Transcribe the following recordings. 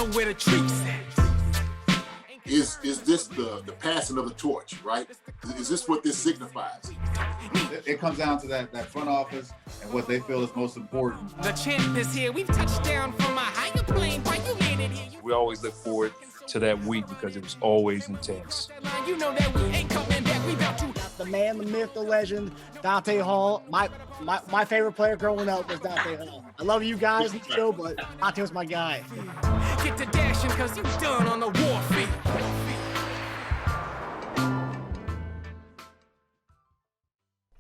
know where the treats at. Is this the passing of the torch, right? Is this what this signifies? It comes down to that front office and what they feel is most important. The champ is here. We've touched down from a higher plane. Why you made it here? We always look forward to that week because it was always intense. You know that we ain't coming back. We about to. The man, the myth, the legend, Dante Hall. My favorite player growing up was Dante Hall. I love you guys in the show, but Dante was my guy. Get to dashing because you done on the warfield.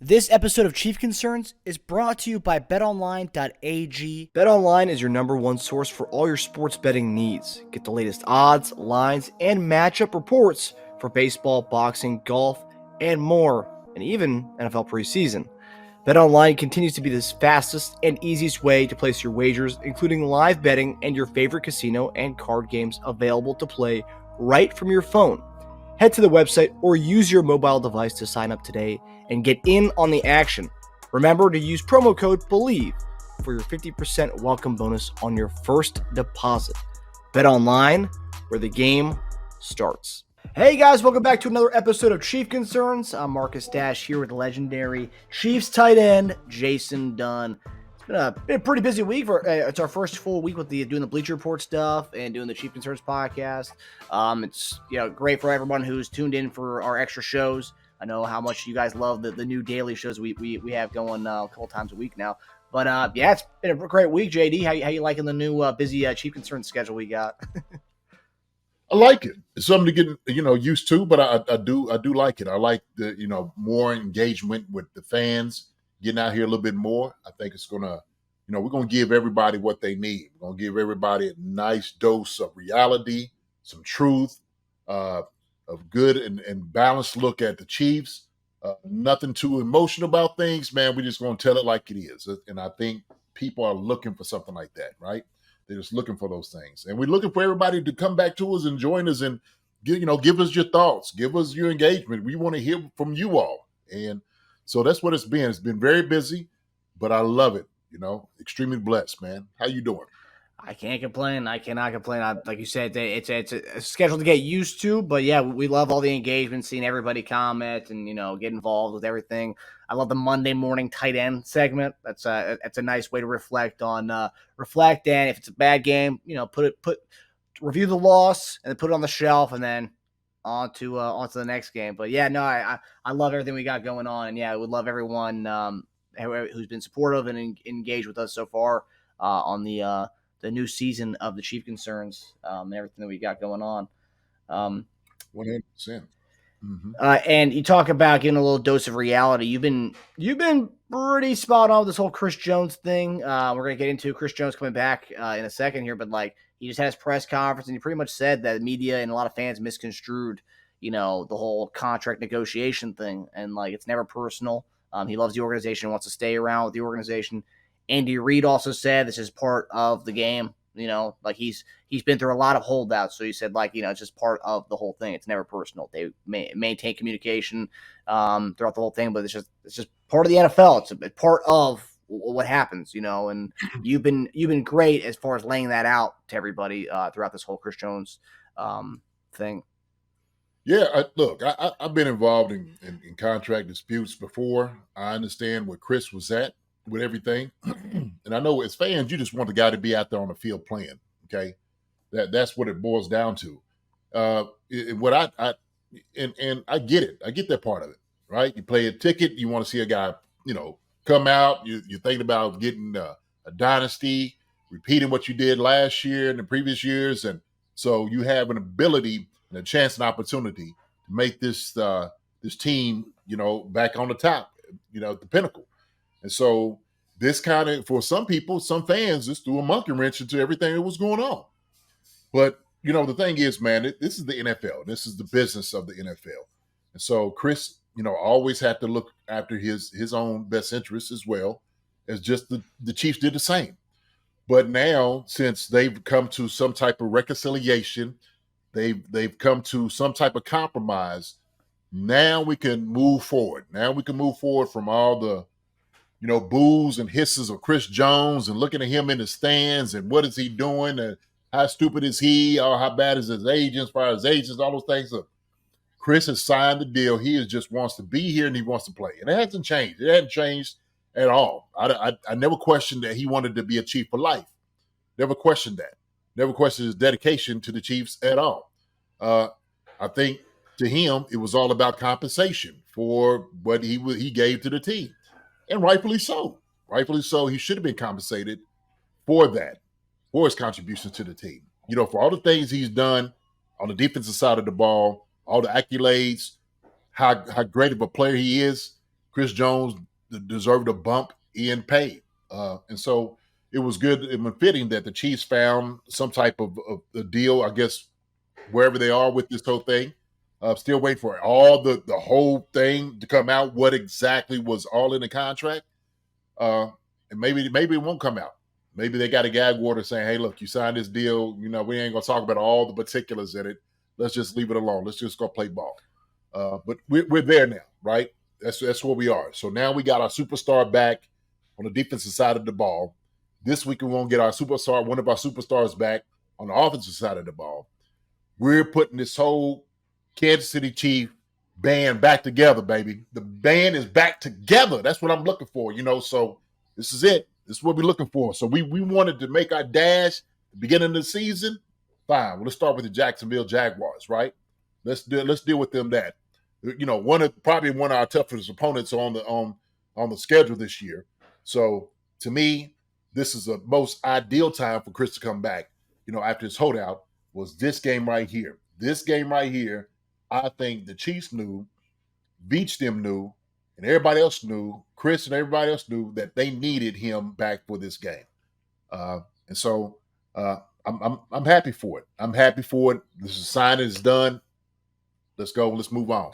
This episode of Chief Concerns is brought to you by BetOnline.AG. BetOnline is your number one source for all your sports betting needs. Get the latest odds, lines, and matchup reports for baseball, boxing, golf, and more, and even NFL preseason. BetOnline continues to be the fastest and easiest way to place your wagers, including live betting and your favorite casino and card games available to play right from your phone. Head to the website or use your mobile device to sign up today and get in on the action. Remember to use promo code BELIEVE for your 50% welcome bonus on your first deposit. BetOnline, where the game starts. Hey guys, welcome back to another episode of Chief Concerns. I'm Marcus Dash here with the legendary Chiefs tight end, Justyn Dunn. It's been a pretty busy week. It's our first full week with doing the Bleacher Report stuff and doing the Chief Concerns podcast. It's great for everyone who's tuned in for our extra shows. I know how much you guys love the new daily shows we have going a couple times a week now. But it's been a great week, JD. How you liking the new busy Chief Concerns schedule we got? I like it. It's something to get used to, but I do like it. I like the more engagement with the fans. Getting out here a little bit more, I think it's gonna, we're gonna give everybody what they need. We're gonna give everybody a nice dose of reality, some truth, of good and balanced look at the Chiefs. Nothing too emotional about things, man. We're just gonna tell it like it is, and I think people are looking for something like that, right? They're just looking for those things, and we're looking for everybody to come back to us and join us and give us your thoughts, give us your engagement. We want to hear from you all, and so that's what it's been. It's been very busy, but I love it. Extremely blessed, man. How you doing? I can't complain. I cannot complain. Like you said, it's a schedule to get used to, but yeah, we love all the engagement, seeing everybody comment and get involved with everything. I love the Monday morning tight end segment. That's a nice way to reflect, and if it's a bad game, review the loss and then put it on the shelf and then onto the next game. But yeah, no, I love everything we got going on, and yeah, I would love everyone who's been supportive and engaged with us so far on the new season of the Chief Concerns and everything that we got going on. 100%. Mm-hmm. And you talk about getting a little dose of reality. You've been pretty spot on with this whole Chris Jones thing. We're gonna get into Chris Jones coming back in a second here, but he just had his press conference and he pretty much said that the media and a lot of fans misconstrued, the whole contract negotiation thing, and it's never personal. He loves the organization, wants to stay around with the organization. Andy Reid also said this is part of the game. He's been through a lot of holdouts, so he said it's just part of the whole thing. It's never personal. They maintain communication throughout the whole thing, but it's just part of the NFL. It's a part of what happens, and you've been great as far as laying that out to everybody throughout this whole Chris Jones thing. Yeah, I've been involved in contract disputes before. I understand where Chris was at with everything, and I know as fans, you just want the guy to be out there on the field playing. Okay, that's what it boils down to. I get it. I get that part of it, right? You play a ticket, you want to see a guy, come out. You're thinking about getting a dynasty, repeating what you did last year and the previous years, and so you have an ability and a chance and opportunity to make this team, back on the top, at the pinnacle. And so this kind of, for some people, some fans, just threw a monkey wrench into everything that was going on. But, the thing is, man, this is the NFL. This is the business of the NFL. And so Chris, always had to look after his own best interests as well as just the Chiefs did the same. But now, since they've come to some type of reconciliation, they've come to some type of compromise, now we can move forward. Now we can move forward from all the boos and hisses of Chris Jones and looking at him in the stands and what is he doing and how stupid is he, or how bad is his agents, as far as agents, all those things. Look, Chris has signed the deal. He just wants to be here and he wants to play. And it hasn't changed. It hasn't changed at all. I never questioned that he wanted to be a Chief for life. Never questioned that. Never questioned his dedication to the Chiefs at all. I think to him, it was all about compensation for what he gave to the team. And rightfully so. Rightfully so. He should have been compensated for that, for his contributions to the team. You know, for all the things he's done on the defensive side of the ball, all the accolades, how great of a player he is, Chris Jones deserved a bump in pay. And so it was good and fitting that the Chiefs found some type of a deal, I guess, wherever they are with this whole thing. Still waiting for all the whole thing to come out, what exactly was all in the contract. And maybe it won't come out. Maybe they got a gag order saying, hey, look, you signed this deal. You know, we ain't going to talk about all the particulars in it. Let's just leave it alone. Let's just go play ball. But we're there now, right? That's where we are. So now we got our superstar back on the defensive side of the ball. This week we won't get one of our superstars back on the offensive side of the ball. We're putting this whole Kansas City Chief band back together, baby. The band is back together. That's what I'm looking for, you know. So this is it. This is what we're looking for. So we wanted to make our dash at the beginning of the season. Fine. Well, let's start with the Jacksonville Jaguars, right? Let's deal with them that. You know, probably one of our toughest opponents on the schedule this year. So to me, this is the most ideal time for Chris to come back, you know, after his holdout, was this game right here. This game right here, I think the Chiefs knew, Beach them knew, and everybody else knew, Chris and everybody else knew that they needed him back for this game. And so I'm happy for it. I'm happy for it. This signing is done. Let's go. Let's move on.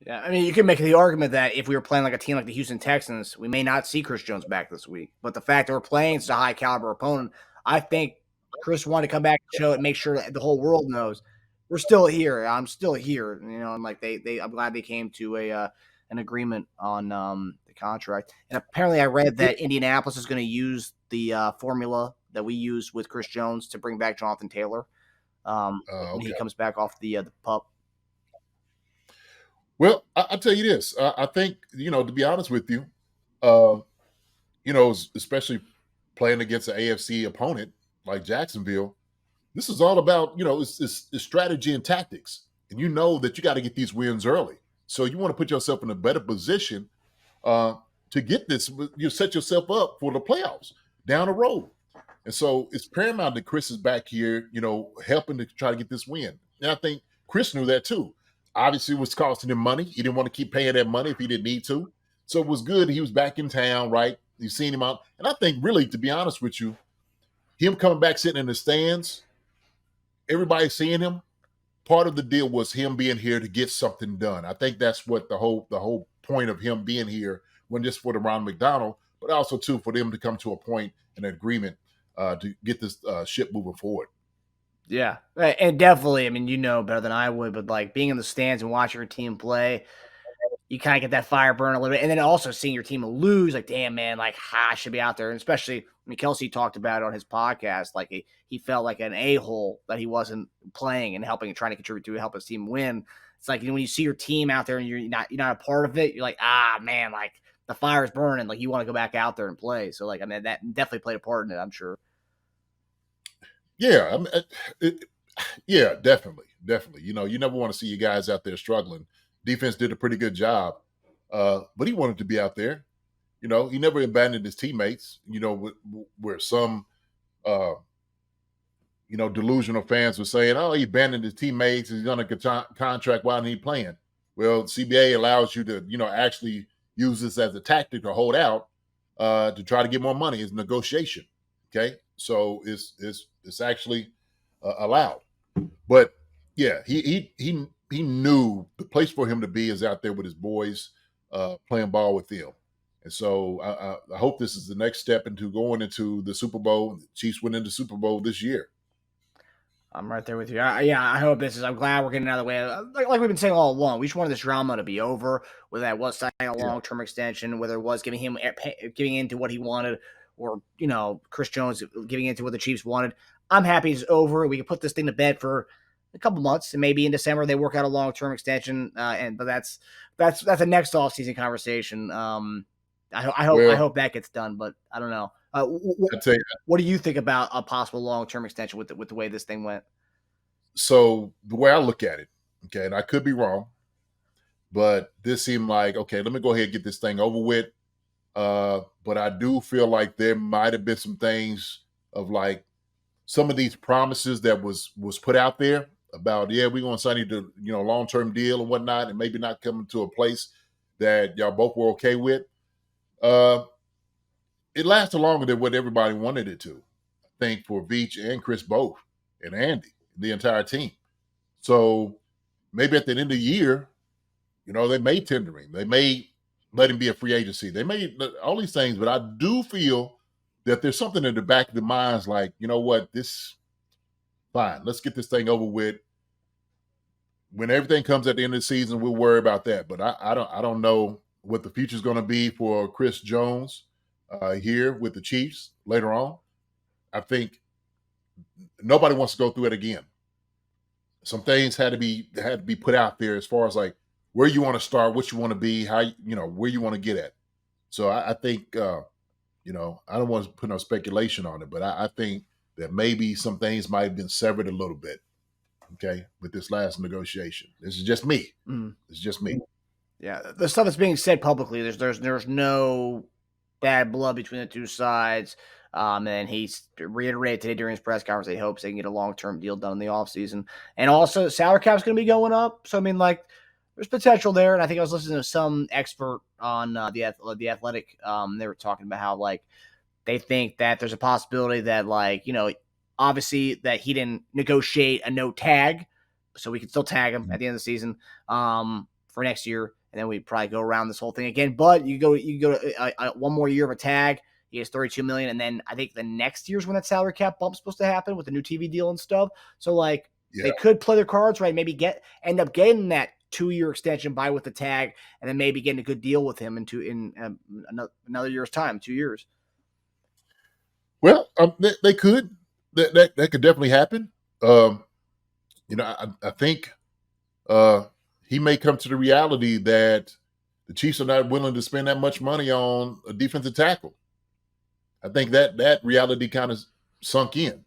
Yeah, I mean, you can make the argument that if we were playing like a team like the Houston Texans, we may not see Chris Jones back this week. But the fact that we're playing such a high caliber opponent, I think Chris wanted to come back and show it, make sure that the whole world knows we're still here. I'm still here. You know, and like I'm glad they came to an agreement on the contract. And apparently, I read that Indianapolis is going to use the formula that we use with Chris Jones to bring back Jonathan Taylor when he comes back off the pup. Well, I'll tell you this. I think, you know, to be honest with you, you know, especially playing against an AFC opponent like Jacksonville, this is all about, you know, it's strategy and tactics. And you know that you got to get these wins early. So you want to put yourself in a better position to get this. You set yourself up for the playoffs down the road. And so it's paramount that Chris is back here, you know, helping to try to get this win. And I think Chris knew that too. Obviously, it was costing him money. He didn't want to keep paying that money if he didn't need to. So it was good. He was back in town, right? You've seen him out. And I think really, to be honest with you, him coming back sitting in the stands, everybody seeing him, part of the deal was him being here to get something done. I think that's what the whole point of him being here, wasn't just for the Ron McDonald, but also too for them to come to a point, an agreement to get this ship moving forward. Yeah, and definitely, I mean, you know better than I would, but like being in the stands and watching your team play, you kind of get that fire burn a little bit. And then also seeing your team lose, like, damn, man, like, I should be out there. And especially, I mean, Kelce talked about it on his podcast, like he felt like an a-hole that he wasn't playing and helping and trying to contribute to help his team win. It's like, you know, when you see your team out there and you're not a part of it, you're like, man, like the fire's burning. Like you want to go back out there and play. So like, I mean, that definitely played a part in it, I'm sure. Yeah, I mean, yeah, definitely. You know, you never want to see you guys out there struggling. Defense did a pretty good job, but he wanted to be out there. You know, he never abandoned his teammates. You know, where some, you know, delusional fans were saying, "Oh, he abandoned his teammates. He's on a contract. Why isn't he playing?" Well, CBA allows you to, you know, actually use this as a tactic to hold out to try to get more money. It's negotiation. Okay, so it's actually allowed. But yeah, he knew the place for him to be is out there with his boys, playing ball with them. And so I hope this is the next step into going into the Super Bowl. The Chiefs win into the Super Bowl this year. I'm right there with you. I hope I'm glad we're getting out of the way. Like we've been saying all along, we just wanted this drama to be over, whether that was signing a long-term extension, whether it was giving into what he wanted, or, you know, Chris Jones giving into what the Chiefs wanted. I'm happy it's over. We can put this thing to bed for a couple months, and maybe in December they work out a long-term extension. But that's a next offseason conversation. I hope that gets done, but I don't know. I'd say, What do you think about a possible long-term extension with the way this thing went? so the way I look at it, okay, and I could be wrong, but this seemed like, okay, let me go ahead and get this thing over with. But I do feel like there might have been some things of like some of these promises that was put out there about, yeah, we're going to sign you to, long-term deal and whatnot, and maybe not coming to a place that y'all both were okay with. It lasted longer than what everybody wanted it to. I think for Veach and Chris both, and Andy, the entire team. So maybe at the end of the year, they may tender him. They may let him be a free agency. They may all these things, but I do feel that there's something in the back of the minds like, you know what, this fine. Let's get this thing over with. When everything comes at the end of the season, we'll worry about that. But I don't know what the future is going to be for Chris Jones here with the Chiefs later on. I think nobody wants to go through it again. Some things had to be put out there as far as like where you want to start, what you want to be, how where you want to get at. So I think I don't want to put no speculation on it, but I think that maybe some things might have been severed a little bit. Okay, with this last negotiation. This is just me. It's just me. Yeah, the stuff that's being said publicly, there's no bad blood between the two sides. And he's reiterated today during his press conference that he hopes they can get a long-term deal done in the offseason. And also, the salary cap's going to be going up. So, I mean, like, there's potential there. And I think I was listening to some expert on the Athletic. They were talking about how, like, they think that there's a possibility that, like, obviously that he didn't negotiate a no tag, so we could still tag him at the end of the season for next year, and then we probably go around this whole thing again. But you go to one more year of a tag. He has $32 million, and then I think the next year's when that salary cap bump's supposed to happen with the new TV deal and stuff. So like they could play their cards right, maybe end up getting that 2-year extension by with the tag, and then maybe getting a good deal with him in another year's time, 2 years. Well, they could. That could definitely happen. I think he may come to the reality that the Chiefs are not willing to spend that much money on a defensive tackle. I think that reality kind of sunk in,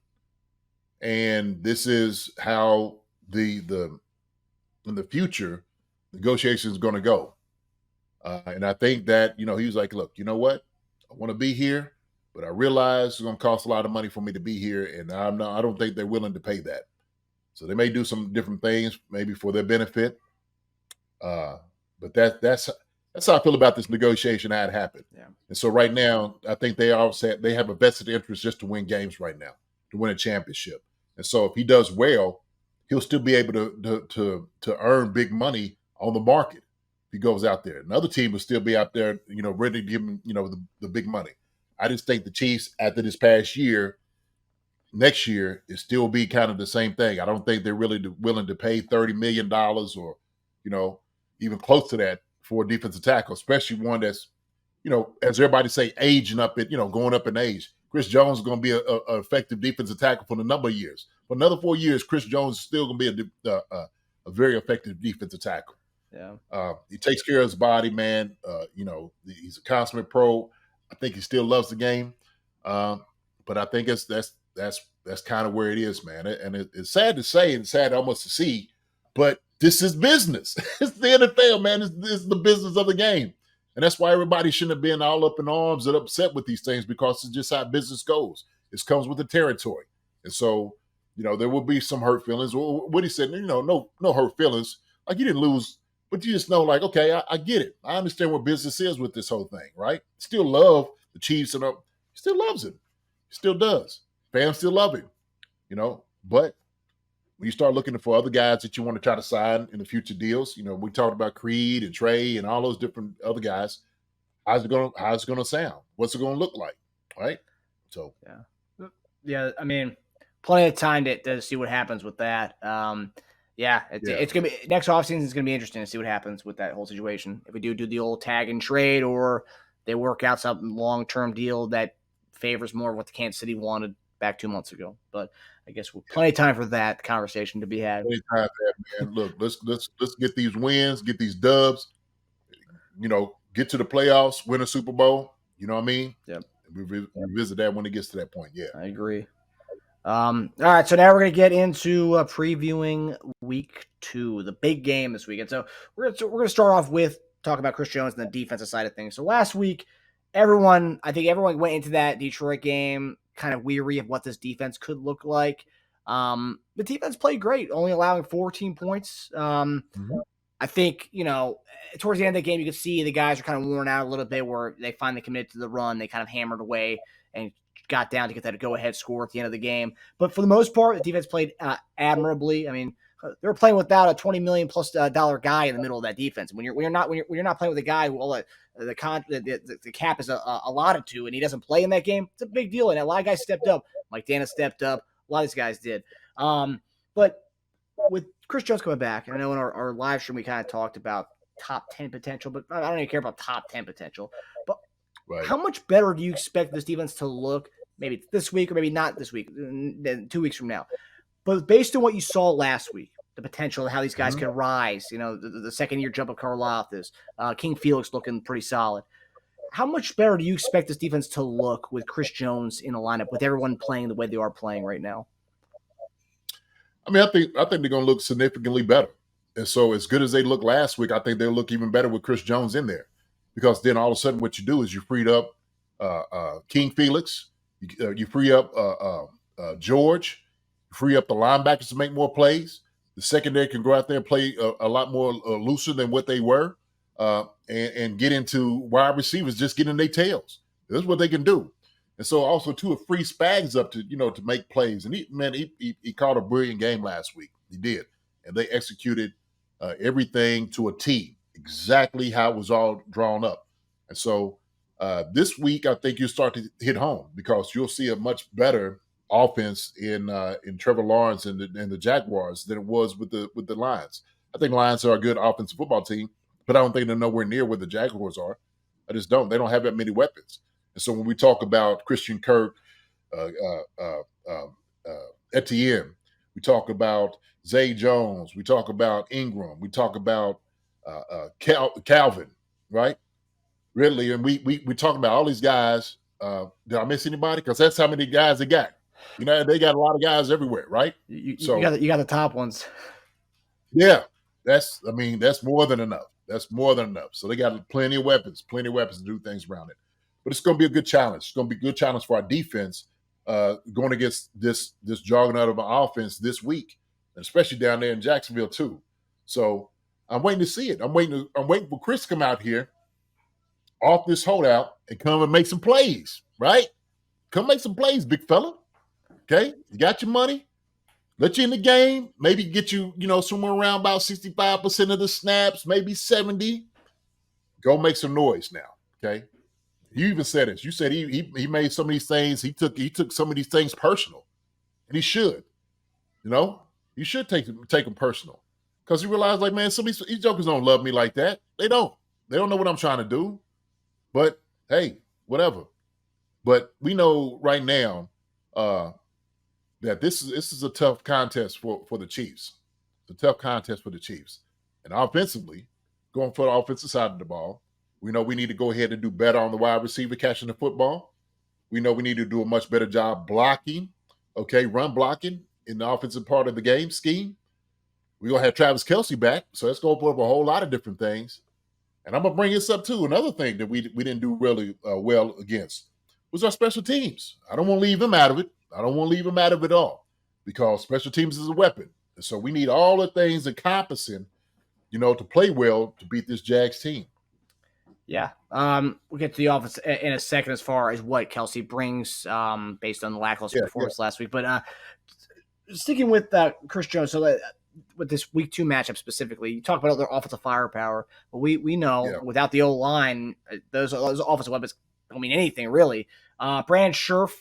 and this is how in the future negotiations going to go. And I think that he was like, look, you know what, I want to be here. But I realize it's going to cost a lot of money for me to be here, and I don't think they're willing to pay that. So they may do some different things, maybe for their benefit. But that's how I feel about this negotiation, how it happened. Yeah. And so right now, I think they have a vested interest just to win games right now, to win a championship. And so if he does well, he'll still be able to earn big money on the market if he goes out there. Another team will still be out there, ready to give him, the big money. I just think the Chiefs, after this past year, next year, it still be kind of the same thing. I don't think they're really willing to pay $30 million or, even close to that for a defensive tackle, especially one that's, as everybody say, aging up at, going up in age. Chris Jones is going to be an effective defensive tackle for a number of years. For another 4 years, Chris Jones is still going to be a very effective defensive tackle. Yeah. He takes care of his body, man. He's a consummate pro. I think he still loves the game, but I think that's kind of where it is, man. And it's sad to say and sad almost to see, but this is business. It's the NFL, man. This is the business of the game, and that's why everybody shouldn't have been all up in arms and upset with these things because it's just how business goes. It comes with the territory, and so there will be some hurt feelings. What he said, no hurt feelings. Like you didn't lose. But you just know, like, okay, I get it. I understand what business is with this whole thing, right? Still love the Chiefs, and he still loves him. He still does. Fans still love him, But when you start looking for other guys that you want to try to sign in the future deals, we talked about Creed and Trey and all those different other guys. How's it going to sound? What's it going to look like, right? So yeah. I mean, plenty of time to see what happens with that. It's gonna be next offseason. It's gonna be interesting to see what happens with that whole situation. If we do the old tag and trade, or they work out some long-term deal that favors more of what the Kansas City wanted, back 2 months ago. But I guess we'll plenty of time for that conversation to be had. Anytime that, man. Look, let's get these wins, get these dubs. Get to the playoffs, win a Super Bowl. You know what I mean? Yep. We revisit that when it gets to that point. Yeah, I agree. All right, so now we're going to get into previewing week 2, the big game this week. And so we're going to start off with talk about Chris Jones and the defensive side of things. So last week, I think everyone went into that Detroit game kind of weary of what this defense could look like. The defense played great, only allowing 14 points. I think, towards the end of the game, you could see the guys are kind of worn out a little bit where they finally committed to the run. They kind of hammered away and got down to get that go-ahead score at the end of the game. But for the most part, the defense played admirably. I mean, they were playing without a $20 million plus dollar guy in the middle of that defense. When you're not playing with a guy who the cap is allotted to, and he doesn't play in that game, it's a big deal. And a lot of guys stepped up. Mike Dana stepped up. A lot of these guys did. But with Chris Jones coming back, and I know in our live stream we kind of talked about top 10 potential, but I don't even care about top 10 potential. But how much better do you expect this defense to look maybe this week or maybe not this week, then 2 weeks from now? But based on what you saw last week, the potential of how these guys can rise, the second-year jump of Karlaftis, King Felix looking pretty solid. How much better do you expect this defense to look with Chris Jones in the lineup, with everyone playing the way they are playing right now? I mean, I think they're going to look significantly better. And so as good as they looked last week, I think they'll look even better with Chris Jones in there. Because then all of a sudden what you do is you freed up King Felix, you free up George, you free up the linebackers to make more plays. The secondary can go out there and play a lot more looser than what they were and get into wide receivers just getting their tails. That's what they can do. And so also, too, it frees Spags up to make plays. And he called a brilliant game last week. He did. And they executed everything to a T, exactly how it was all drawn up. And so this week, I think you'll start to hit home because you'll see a much better offense in Trevor Lawrence and the Jaguars than it was with the Lions. I think Lions are a good offensive football team, but I don't think they're nowhere near where the Jaguars are. I just don't. They don't have that many weapons. And so when we talk about Christian Kirk, Etienne, we talk about Zay Jones, we talk about Ingram, we talk about Calvin, right? Ridley, and we talk about all these guys. Did I miss anybody? Because that's how many guys they got. They got a lot of guys everywhere, right? You got the top ones. Yeah, that's more than enough. That's more than enough. So they got plenty of weapons to do things around it. But it's going to be a good challenge. It's going to be a good challenge for our defense going against this juggernaut of an offense this week, and especially down there in Jacksonville too. So I'm waiting to see it. I'm waiting for Chris to come out here off this holdout and come and make some plays, right? Come make some plays, big fella. Okay? You got your money. Let you in the game. Maybe get you, somewhere around about 65% of the snaps, maybe 70. Go make some noise now, okay? You even said it. You said he made some of these things. He took some of these things personal, and he should. You should take them personal because he realized, like, man, some of these jokers don't love me like that. They don't. They don't know what I'm trying to do. But hey, whatever. But we know right now that this is a tough contest for the Chiefs. It's a tough contest for the Chiefs, and offensively, going for the offensive side of the ball. We know we need to go ahead and do better on the wide receiver catching the football. We know we need to do a much better job blocking, run blocking in the offensive part of the game scheme. We're going to have Travis Kelce back, so that's going to put up a whole lot of different things. And I'm going to bring this up, too. Another thing that we didn't do really well against was our special teams. I don't want to leave them out of it. I don't want to leave them out of it all because special teams is a weapon. And so we need all the things encompassing, to play well to beat this Jags team. Yeah. We'll get to the offense in a second as far as what Kelce brings based on the lackluster performance last week. But sticking with Chris Jones, so with this week 2 matchup specifically, you talk about other offensive firepower, but we know without the O-line, those offensive weapons don't mean anything really. Brandon Scherf,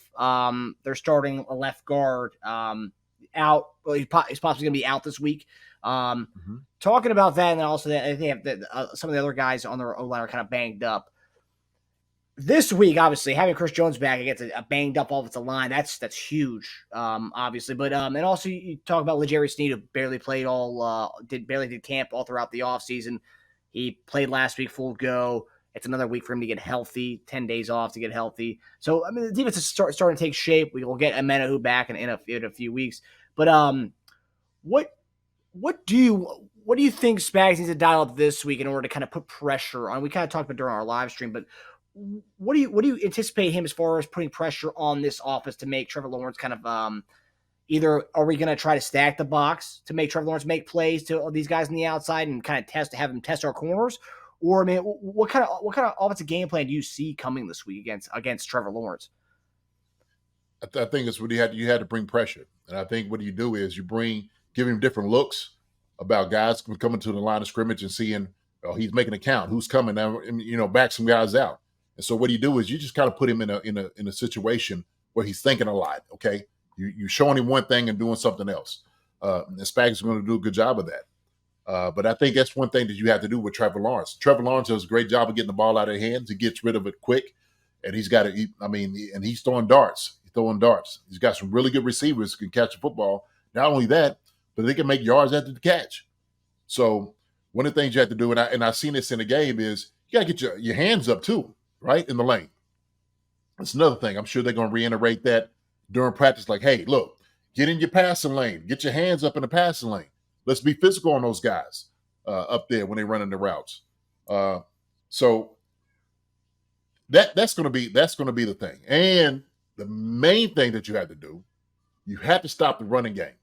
they're starting a left guard out. Well, he's possibly going to be out this week. Talking about that, and then also that I think some of the other guys on their O-line are kind of banged up. this week, obviously, having Chris Jones back against a banged up offensive line, that's huge, obviously. But and also you talk about L'Jarius Sneed, who barely played barely did camp all throughout the offseason. He played last week full go. It's another week for him to get healthy, 10 days off to get healthy. So, I mean, the defense is starting to take shape. We will get Amenahu back in a few weeks. But what do you think Spags needs to dial up this week in order to kind of put pressure on? We kind of talked about during our live stream, but what do you anticipate him as far as putting pressure on this offense to make Trevor Lawrence kind of either are we going to try to stack the box to make Trevor Lawrence make plays to these guys on the outside and kind of have him test our corners, or I mean, what kind of offensive game plan do you see coming this week against Trevor Lawrence? I think it's what you had to bring pressure, and I think what you do is give him different looks about guys coming to the line of scrimmage and seeing he's making a count, who's coming now, and back some guys out. And so what you do is you just kind of put him in a situation where he's thinking a lot. Okay, you're showing him one thing and doing something else. And Spags is going to do a good job of that. But I think that's one thing that you have to do with Trevor Lawrence. Trevor Lawrence does a great job of getting the ball out of his hands. He gets rid of it quick, and he's throwing darts. He's got some really good receivers who can catch the football. Not only that, but they can make yards after the catch. So one of the things you have to do, and I've seen this in the game, is you got to get your hands up too, right, in the lane. That's another thing. I'm sure they're going to reiterate that during practice. Like, hey, look, get in your passing lane. Get your hands up in the passing lane. Let's be physical on those guys up there when they're running the routes. So that's going to be the thing. And the main thing that you have to do, you have to stop the running game.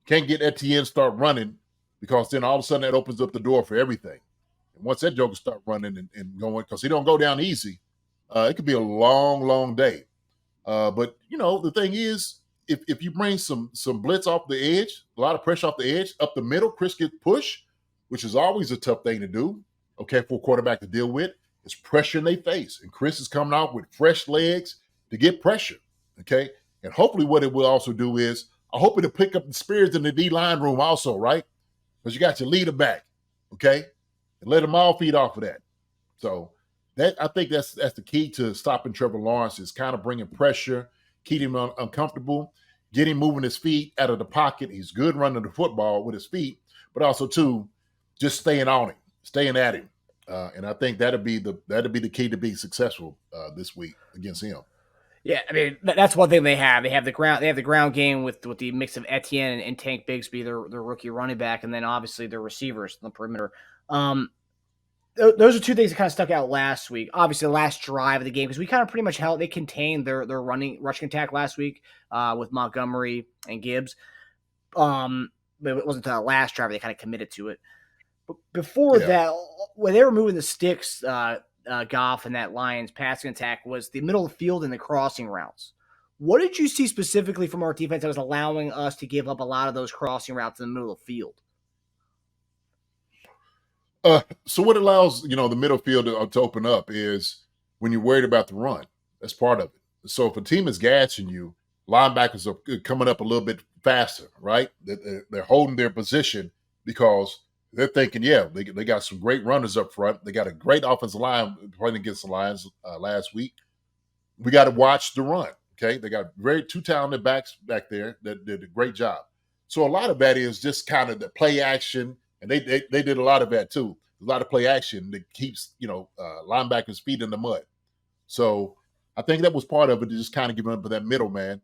Can't get Etienne start running, because then all of a sudden that opens up the door for everything. And once that joker start running and going, because he don't go down easy, it could be a long, long day. But the thing is, if you bring some blitz off the edge, a lot of pressure off the edge, up the middle, Chris gets push, which is always a tough thing to do, okay, for a quarterback to deal with. It's pressure in their face. And Chris is coming out with fresh legs to get pressure, okay? And hopefully what it will also do is, I hope it'll pick up the spirits in the D-line room also, right? Because you got your leader back, okay? And let them all feed off of that. So I think that's the key to stopping Trevor Lawrence, is kind of bringing pressure, keep him uncomfortable, get him moving his feet out of the pocket. He's good running the football with his feet, but also too, just staying on him, staying at him. And I think that'll be the key to being successful this week against him. Yeah, I mean, that's one thing they have. They have the ground game with the mix of Etienne and Tank Bigsby, their rookie running back, and then obviously their receivers on the perimeter. Those are two things that kind of stuck out last week. Obviously, the last drive of the game, because we kind of pretty much they contained their rushing attack last week with Montgomery and Gibbs. But it wasn't the last drive they kind of committed to it. But before that, when they were moving the sticks, Goff and that Lions passing attack, was the middle of the field and the crossing routes. What did you see specifically from our defense that was allowing us to give up a lot of those crossing routes in the middle of the field? So what allows the middle field to open up is when you're worried about the run. That's part of it. So if a team is gassing you, linebackers are coming up a little bit faster, right? They're holding their position because they're thinking, they got some great runners up front. They got a great offensive line playing against the Lions last week. We got to watch the run, okay? They got two talented backs back there that did a great job. So a lot of that is just kind of the play action, and they did a lot of that too. A lot of play action that keeps linebackers' feet in the mud. So I think that was part of it, to just kind of give up to that middle man.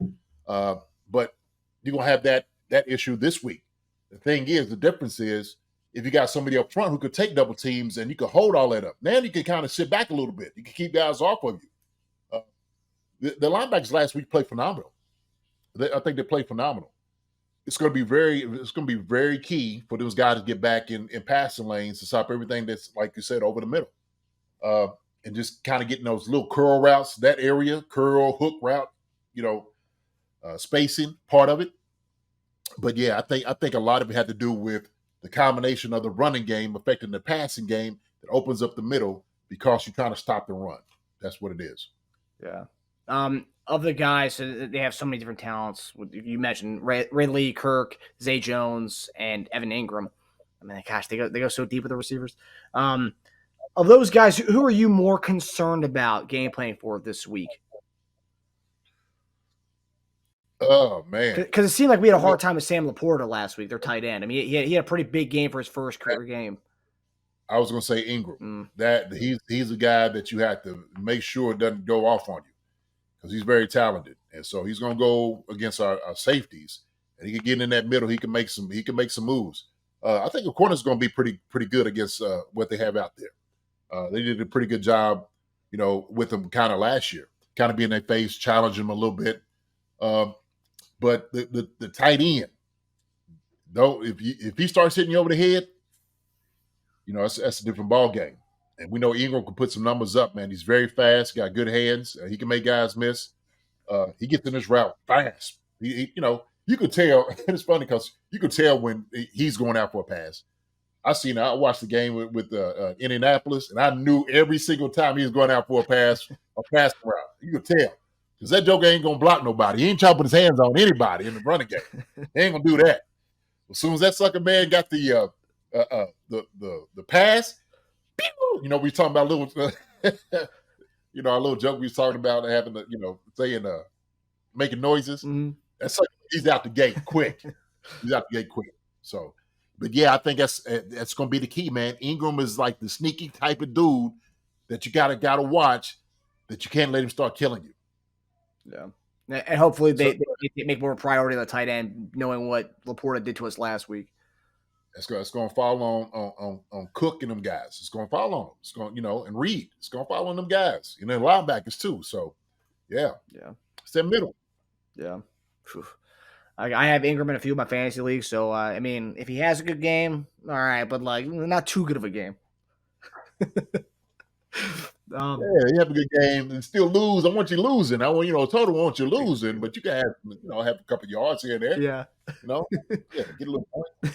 But you're gonna have that issue this week. The thing is, the difference is, if you got somebody up front who could take double teams and you could hold all that up, now you can kind of sit back a little bit. You can keep guys off of you. The linebackers last week played phenomenal. I think they played phenomenal. It's going to be very key for those guys to get back in passing lanes to stop everything that's, like you said, over the middle, and just kind of getting those little curl routes, that area, curl, hook route, spacing, part of it. But yeah, I think a lot of it had to do with the combination of the running game affecting the passing game that opens up the middle, because you're trying to stop the run. That's what it is. Yeah. Of the guys, so they have so many different talents. You mentioned Ridley, Kirk, Zay Jones, and Evan Ingram. I mean, gosh, they go so deep with the receivers. Of those guys, who are you more concerned about game planning for this week? Oh man, Because it seemed like we had a hard time with Sam Laporta last week, their tight end. I mean, he had a pretty big game for his first career game. I was going to say Ingram. That he's a guy that you have to make sure doesn't go off on you because he's very talented, and so he's going to go against our safeties, and he can get in that middle. He can make some moves. I think the corner's going to be pretty good against what they have out there. They did a pretty good job, with them kind of last year, kind of be in their face, challenge them a little bit. But the tight end, though, if he starts hitting you over the head, that's a different ball game. And we know Ingram can put some numbers up, man. He's very fast, got good hands. He can make guys miss. He gets in this route fast. You could tell. It's funny because you could tell when he's going out for a pass. I watched the game with Indianapolis, and I knew every single time he was going out for a passing route. You could tell. Because that joker ain't going to block nobody. He ain't chopping his hands on anybody in the running game. He ain't going to do that. As soon as that sucker man got the pass, pew, we talking about a little, our little joke we was talking about having saying making noises. Mm-hmm. That's like he's out the gate quick. So, but yeah, I think that's going to be the key, man. Ingram is like the sneaky type of dude that you gotta watch, that you can't let him start killing you. Yeah, and hopefully they make more priority of the tight end, knowing what Laporta did to us last week. It's going to fall on Cook and them guys. It's going to fall on them. It's going, and Reed. It's going to fall on them guys. Linebackers too. So, yeah. It's that middle. Yeah. Whew. I have Ingram in a few of my fantasy leagues, so I mean, if he has a good game, all right, but not too good of a game. Yeah, you have a good game and still lose. I want you losing. I want total. I want you losing, but you can have have a couple yards here and there. Yeah, get a little point.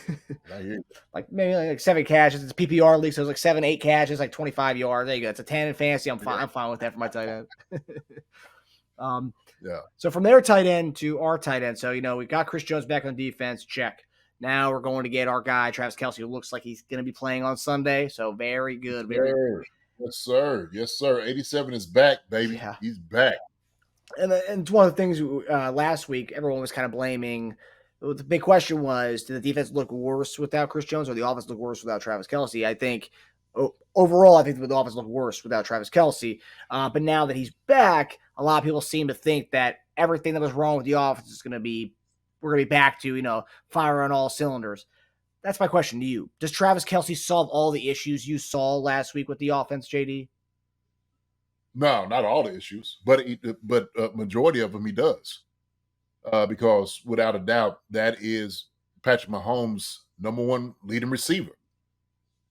I hear you. Like maybe like 7 catches. It's a PPR league, so it's like 7, 8 catches, like 25 yards. There you go. It's a 10 in fantasy. I'm fine. I'm fine with that for my tight end. Yeah. So from their tight end to our tight end. So we got Chris Jones back on defense. Check. Now we're going to get our guy Travis Kelce, who looks like he's going to be playing on Sunday. So very good. Very good. Yes, sir. 87 is back, baby. Yeah. He's back. And it's one of the things last week, everyone was kind of blaming. The big question was, did the defense look worse without Chris Jones or the offense look worse without Travis Kelce? I think overall, the offense looked worse without Travis Kelce. But now that he's back, a lot of people seem to think that everything that was wrong with the offense is we're going to be back to, fire on all cylinders. That's my question to you. Does Travis Kelce solve all the issues you saw last week with the offense, JD? No, not all the issues, but majority of them he does. Because without a doubt, that is Patrick Mahomes' number one leading receiver.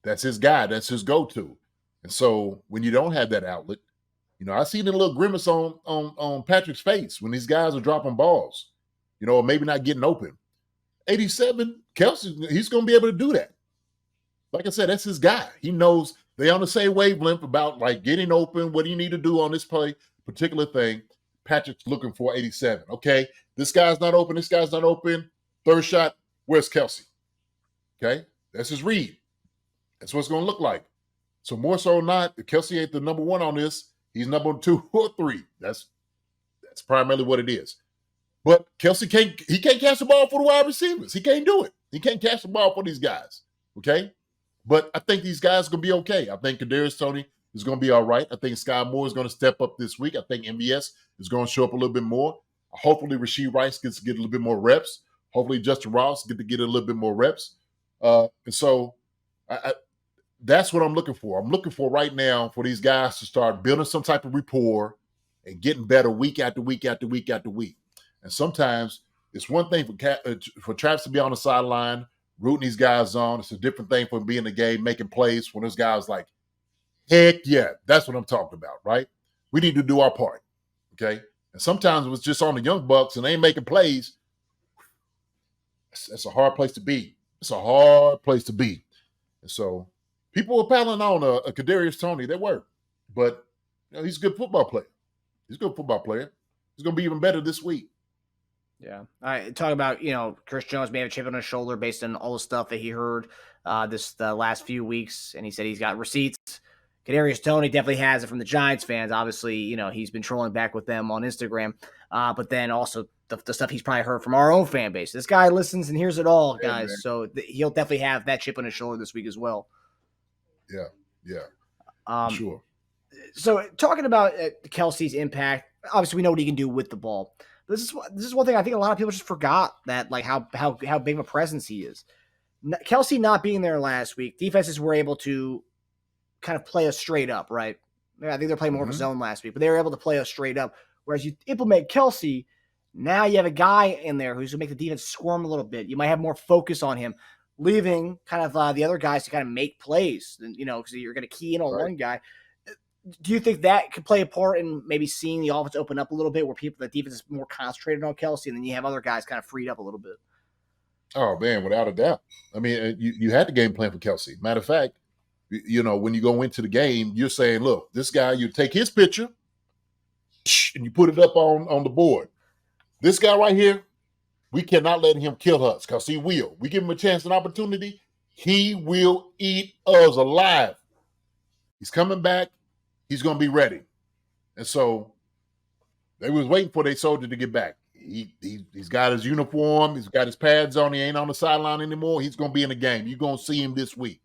That's his guy. That's his go-to. And so when you don't have that outlet, I see the little grimace on Patrick's face when these guys are dropping balls, or maybe not getting open. 87, Kelce, he's going to be able to do that. Like I said, that's his guy. He knows they on the same wavelength about getting open, what do you need to do on this play, particular thing. Patrick's looking for 87. Okay, this guy's not open. This guy's not open. Third shot, where's Kelce? Okay, that's his read. That's what it's going to look like. So more so than not, if Kelce ain't the number one on this, he's number 2 or 3. That's primarily what it is. But Kelce can't catch the ball for the wide receivers. He can't do it. He can't catch the ball for these guys. Okay? But I think these guys are going to be okay. I think Kadarius Toney is going to be all right. I think Sky Moore is going to step up this week. I think MVS is going to show up a little bit more. Hopefully Rashee Rice gets to get a little bit more reps. Hopefully Justyn Ross get a little bit more reps. And so that's what I'm looking for. I'm looking for right now for these guys to start building some type of rapport and getting better week after week after week after week. And sometimes it's one thing for Travis to be on the sideline, rooting these guys on. It's a different thing for being in the game, making plays when those guys like, heck yeah, that's what I'm talking about, right? We need to do our part, okay? And sometimes it was just on the young bucks and they ain't making plays. That's a hard place to be. It's a hard place to be. And so people were piling on a Kadarius Toney. They were. But he's a good football player. He's going to be even better this week. Yeah. All right. Talk about, Chris Jones may have a chip on his shoulder based on all the stuff that he heard the last few weeks. And he said he's got receipts, Kadarius Toney definitely has it from the Giants fans. Obviously, he's been trolling back with them on Instagram. But then also the stuff he's probably heard from our own fan base. This guy listens and hears it all, guys. Man. So he'll definitely have that chip on his shoulder this week as well. Yeah. Sure. So talking about Kelce's impact, obviously we know what he can do with the ball. This is one thing I think a lot of people just forgot, that like how big of a presence he is. Kelce not being there last week, defenses were able to kind of play us straight up, right? I think they're playing more of a zone last week, but they were able to play us straight up. Whereas you implement Kelce, now you have a guy in there who's going to make the defense squirm a little bit. You might have more focus on him, leaving kind of the other guys to kind of make plays, because you're going to key in on one guy. Do you think that could play a part in maybe seeing the offense open up a little bit, where the defense is more concentrated on Kelce, and then you have other guys kind of freed up a little bit? Oh, man, without a doubt. I mean, you had the game plan for Kelce. Matter of fact, when you go into the game, you're saying, look, this guy, you take his picture and you put it up on the board. This guy right here, we cannot let him kill us, because he will. We give him a chance and opportunity, he will eat us alive. He's coming back. He's going to be ready. And so they was waiting for their soldier to get back. He's got his uniform. He's got his pads on. He ain't on the sideline anymore. He's going to be in the game. You're going to see him this week.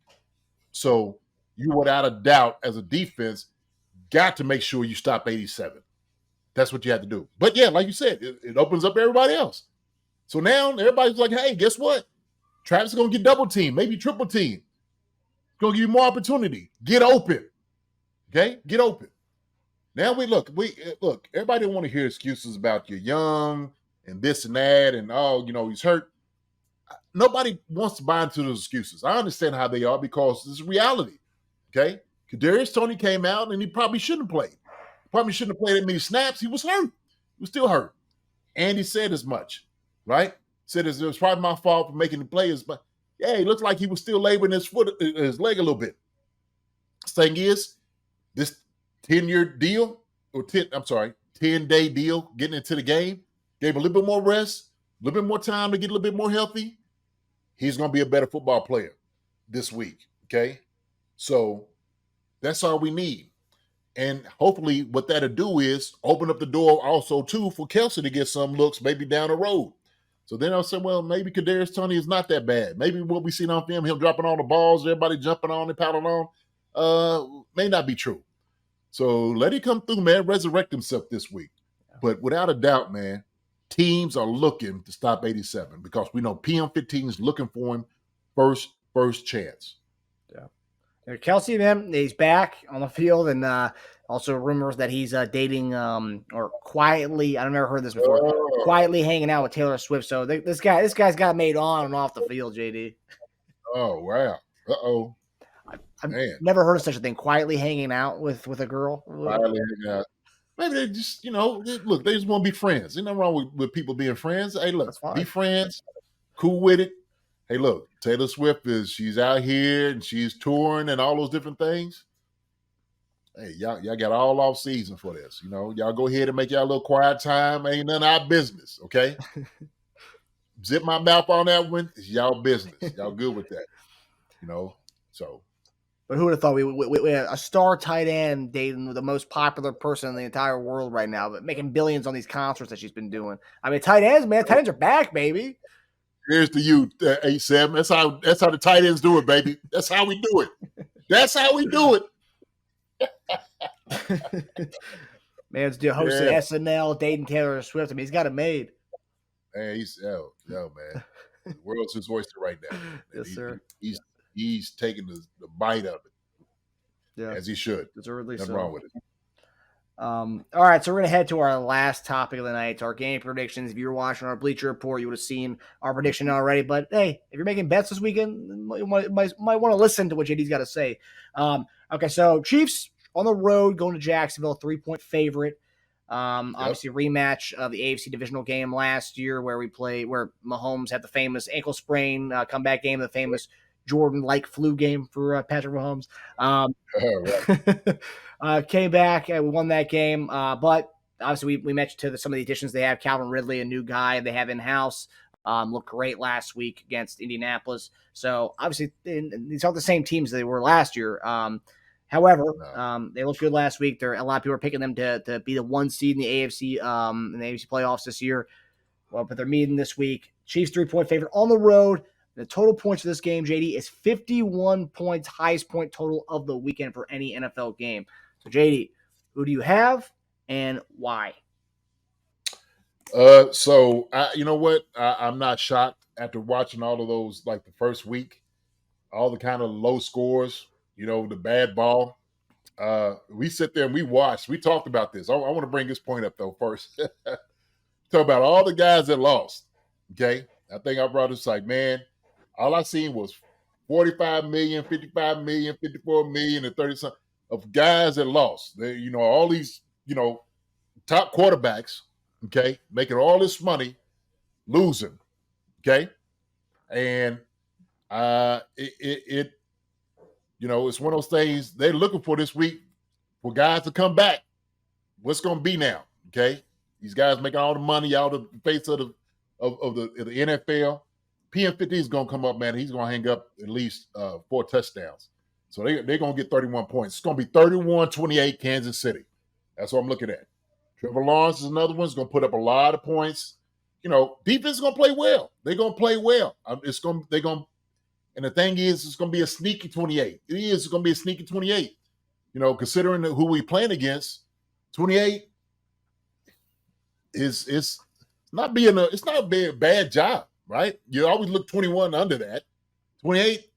So you, without a doubt, as a defense, got to make sure you stop 87. That's what you have to do. But, yeah, like you said, it opens up everybody else. So now everybody's like, hey, guess what? Travis is going to get double team, maybe triple team. Going to give you more opportunity. Get open. Okay? Get open. Now look, everybody don't want to hear excuses about you're young and this and that and, he's hurt. Nobody wants to buy into those excuses. I understand how they are, because it's reality. Okay? Kadarius Toney came out and he probably shouldn't have played. Probably shouldn't have played that many snaps. He was hurt. He was still hurt. And he said as much, right? Said it was probably my fault for making the plays, but yeah, it looked like he was still laboring his leg a little bit. Thing is, this 10-year deal, 10-day deal, getting into the game, gave him a little bit more rest, a little bit more time to get a little bit more healthy. He's going to be a better football player this week, okay? So that's all we need. And hopefully what that'll do is open up the door also, too, for Kelce to get some looks maybe down the road. So then I'll say, well, maybe Kadarius Toney is not that bad. Maybe what we seen on film, him dropping all the balls, everybody jumping on and paddling on, may not be true. So let him come through, man, resurrect himself this week. But without a doubt, man, teams are looking to stop 87, because we know PM15 is looking for him first chance. Yeah. Kelce, man, he's back on the field, and also rumors that he's dating or quietly, I've never heard this before, quietly hanging out with Taylor Swift. So this guy's got made on and off the field, JD. Oh, wow. Uh-oh. I've never heard of such a thing, quietly hanging out with a girl. Quietly hanging out. Maybe they just, look, they just want to be friends. There's nothing wrong with people being friends. Hey, look, be friends, cool with it. Hey, look, Taylor Swift she's out here and she's touring and all those different things. Hey, y'all got all off season for this. Y'all go ahead and make y'all a little quiet time. Ain't none of our business, okay? Zip my mouth on that one. It's y'all business. Y'all good with that, so. But who would have thought we had a star tight end dating the most popular person in the entire world right now, but making billions on these concerts that she's been doing. I mean, tight ends are back, baby. Here's to you, 8-7. That's how the tight ends do it, baby. That's how we do it. That's how we do it. Man's hosting SNL, dating Taylor Swift. I mean, he's got it made. Man, man. The world's his oyster right now. Yes, sir. He's taking the bite of it, as he should. Deservedly Nothing so. wrong with it. All right, so we're going to head to our last topic of the night. It's our game predictions. If you were watching our Bleacher Report, you would have seen our prediction already. But, hey, if you're making bets this weekend, you might want to listen to what JD's got to say. Okay, so Chiefs on the road going to Jacksonville, 3-point favorite. Obviously, rematch of the AFC divisional game last year where Mahomes had the famous ankle sprain comeback game, the famous Jordan-like flu game for Patrick Mahomes. Came back, we won that game. But obviously, we mentioned some of the additions they have. Calvin Ridley, a new guy they have in-house, looked great last week against Indianapolis. So, obviously, these aren't the same teams they were last year. However, No. they looked good last week. A lot of people are picking them to be the 1 seed in the AFC playoffs this year. Well, but they're meeting this week. Chiefs 3-point favorite on the road. The total points for this game, JD, is 51 points, highest point total of the weekend for any NFL game. So, JD, who do you have and why? So you know what? I'm not shocked after watching all of those, like the first week, all the kind of low scores, the bad ball. We sit there and we watched. We talked about this. I want to bring this point up though first. Talk about all the guys that lost. Okay, I think I brought this like, man, all I seen was 45 million, 55 million, 54 million, and 30 something of guys that lost. They, all these, top quarterbacks, okay, making all this money, losing, okay, and it's one of those things they're looking for this week for guys to come back. What's going to be now, okay? These guys making all the money out of the face of the NFL. PM50 is going to come up, man. He's going to hang up at least 4 touchdowns. So they're going to get 31 points. It's going to be 31-28 Kansas City. That's what I'm looking at. Trevor Lawrence is another one. He's going to put up a lot of points. Defense is going to play well. They're going to play well. And the thing is, it's going to be a sneaky 28. It is. It's going to be a sneaky 28. Considering who we playing against, 28 is not being it's not a bad job, right? You always look 21 under that. 28,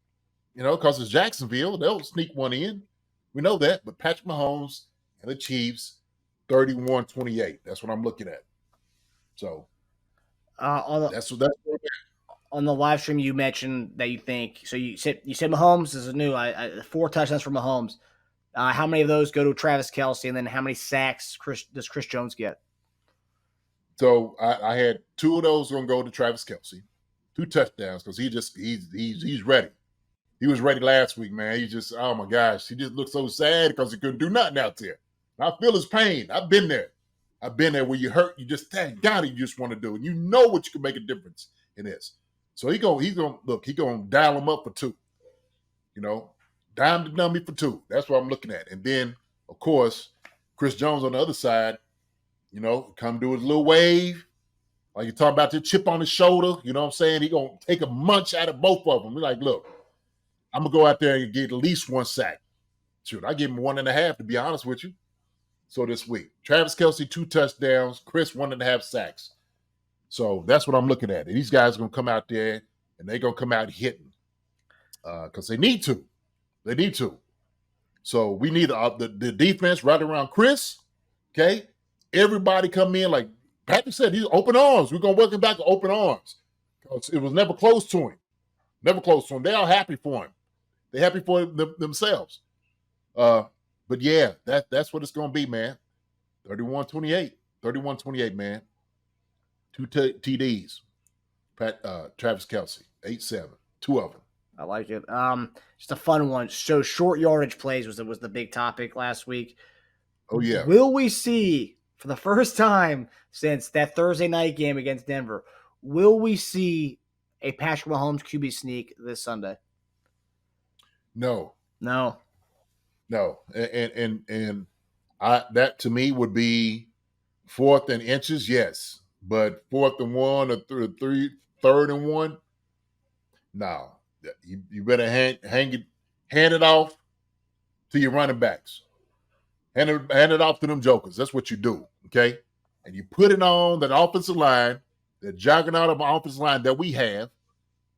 because it's Jacksonville, they'll sneak one in. We know that. But Patrick Mahomes and the Chiefs, 31-28. That's what I'm looking at. So that's what on the live stream you mentioned that you think. So you said Mahomes is a new 4 touchdowns for Mahomes. How many of those go to Travis Kelce, and then how many sacks does Chris Jones get? So I had 2 of those going to go to Travis Kelce, 2 touchdowns because he's ready. He was ready last week, man. He just, oh my gosh, he just looked so sad because he couldn't do nothing out there. And I feel his pain. I've been there. Where you hurt, you just thank God you just want to do, and you know what you can make a difference in this. So he's gonna dial him up for 2. Dime the dummy for 2. That's what I'm looking at. And then, of course, Chris Jones on the other side, come do his little wave. Like you're talking about the chip on his shoulder. You know what I'm saying? He's going to take a munch out of both of them. We're like, look, I'm going to go out there and get at least 1 sack. Shoot, I give him 1.5, to be honest with you. So this week, Travis Kelce, 2 touchdowns. Chris, 1.5 sacks. So that's what I'm looking at. And these guys are going to come out there, and they're going to come out hitting because they need to. They need to. So we need the defense right around Chris, okay? Everybody come in, like Patrick said, he's open arms. We're going to welcome back to open arms. It was never close to him. Never close to him. They are happy for him. They're happy for themselves. But yeah, that's what it's going to be, man. 31-28. 31-28, man. 2 TDs. Travis Kelce, 8-7. 2 of them. I like it. Just a fun one. So short yardage plays was the big topic last week. Oh, yeah. Will we see, for the first time since that Thursday night game against Denver, will we see a Patrick Mahomes QB sneak this Sunday? No. And that to me would be 4th and inches, yes. But 4th and 1 or 3rd and 1, no. You better hand it off to your running backs. Hand it off to them jokers. That's what you do, okay? And you put it on that offensive line, that juggernaut of an offensive line that we have,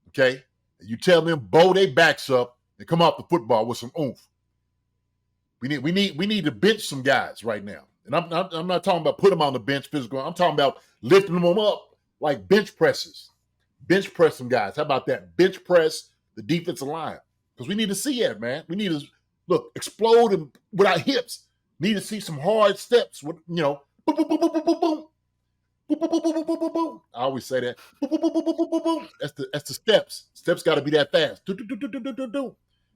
okay? And you tell them bow their backs up and come off the football with some oomph. We need to bench some guys right now. And I'm not talking about put them on the bench physical. I'm talking about lifting them up like bench presses. Bench press some guys. How about that? Bench press the defensive line. Because we need to see that, man. We need to, explode with our hips. Need to see some hard steps with, boom, boom, boom, boom, boom, boom, boom, boom. Boom, boom, boom, boom, boom, boom, boom, boom. I always say that. Boom, boom, boom, boom, boom, boom, boom, boom. That's the steps. Steps got to be that fast. Do, do, do, do, do, do, do.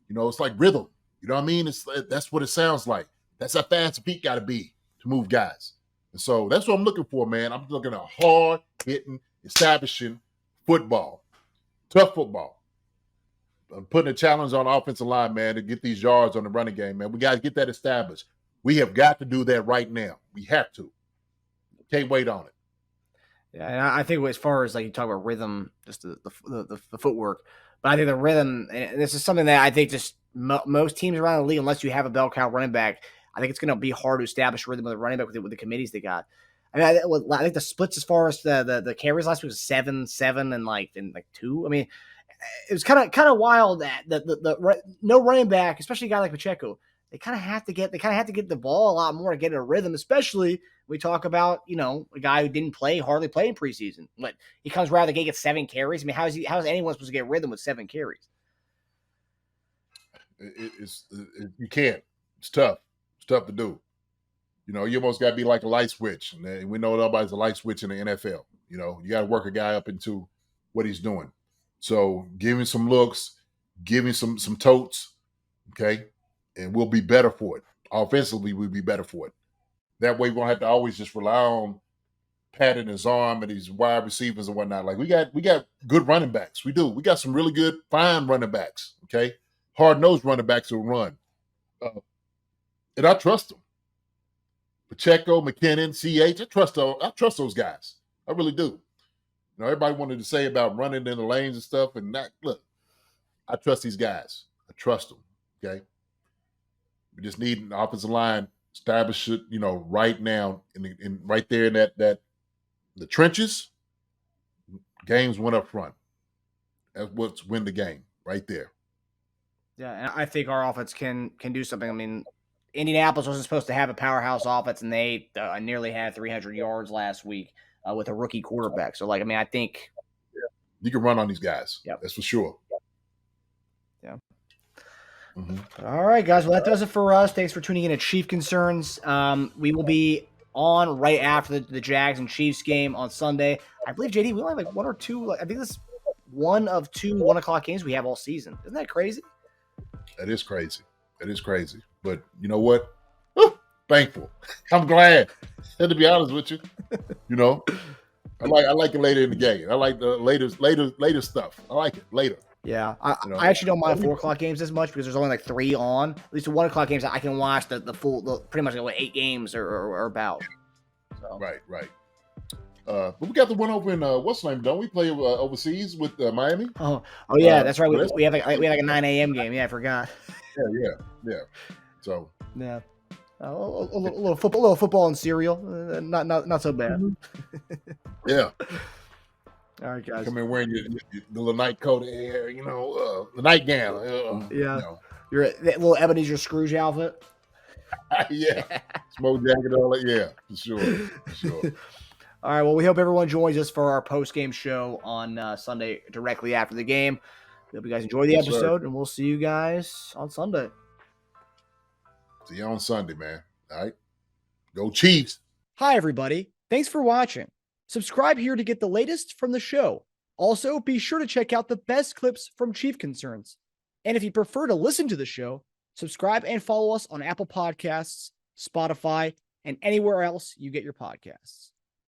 It's like rhythm. You know what I mean? That's what it sounds like. That's how fast the feet got to be to move guys. And so that's what I'm looking for, man. I'm looking at hard-hitting, establishing football. Tough football. putting a challenge on the offensive line, man, to get these yards on the running game, man. We got to get that established. We have got to do that right now. We have to. Can't wait on it. Yeah, and I think as far as like you talk about rhythm, just the footwork, but I think the rhythm, and this is something that I think just most teams around the league, unless you have a bell cow running back, I think it's going to be hard to establish rhythm with a running back with the committees they got. I mean, I think the splits as far as the carries last week was 7-7 and like 2. I mean, it was kind of wild that the no running back, especially a guy like Pacheco, they kind of have to get the ball a lot more to get in a rhythm, especially we talk about, a guy who didn't hardly play in preseason. But he comes right out of the gate, gets 7 carries. I mean, how is anyone supposed to get rhythm with 7 carries? You can't. It's tough. It's tough to do. You almost got to be like a light switch. And we know nobody's a light switch in the NFL. You got to work a guy up into what he's doing. So give him some looks, give him some totes, okay? And we'll be better for it. Offensively, we'll be better for it. That way we won't have to always just rely on patting his arm and these wide receivers and whatnot. Like we got good running backs. We do. We got some really good, fine running backs, okay? Hard-nosed running backs who run. And I trust them. Pacheco, McKinnon, CH, I trust those guys. I really do. Everybody wanted to say about running in the lanes and stuff, and look, I trust these guys. I trust them, okay? We just need an offensive line established, right now, right there in that the trenches. Games went up front. That's what's win the game right there. Yeah, and I think our offense can do something. I mean, Indianapolis wasn't supposed to have a powerhouse offense, and they nearly had 300 yards last week with a rookie quarterback. So, I think you can run on these guys. Yep. That's for sure. Yeah. Mm-hmm. All right, guys. Well, that does it for us. Thanks for tuning in to Chief Concerns. We will be on right after the Jags and Chiefs game on Sunday. I believe, JD, we only have like 1 or 2. I think this is one of 2 1:00 games we have all season. Isn't that crazy? That is crazy. But you know what? Thankful. I'm glad. And to be honest with you, I like it later in the game. I like the later stuff. I like it later. Yeah, I actually don't mind 4:00 games as much because there's only like 3 on. At least the 1:00 games I can watch the full, pretty much like 8 games or about. So. Right. But we got the one over in what's the name? Don't we play overseas with Miami? Oh yeah, that's right. We have like a 9 a.m. game. Yeah, I forgot. Yeah. So yeah, a little football and cereal. Not so bad. Yeah. All right, guys. Come in wearing your little night coat, the nightgown. Yeah. Your little Ebenezer Scrooge outfit. Yeah. Smoke jacket, all that. Yeah, for sure. All right. Well, we hope everyone joins us for our post-game show on Sunday directly after the game. We hope you guys enjoy the episode, and we'll see you guys on Sunday. See you on Sunday, man. All right. Go Chiefs. Hi, everybody. Thanks for watching. Subscribe here to get the latest from the show. Also, be sure to check out the best clips from Chief Concerns. And if you prefer to listen to the show, subscribe and follow us on Apple Podcasts, Spotify, and anywhere else you get your podcasts.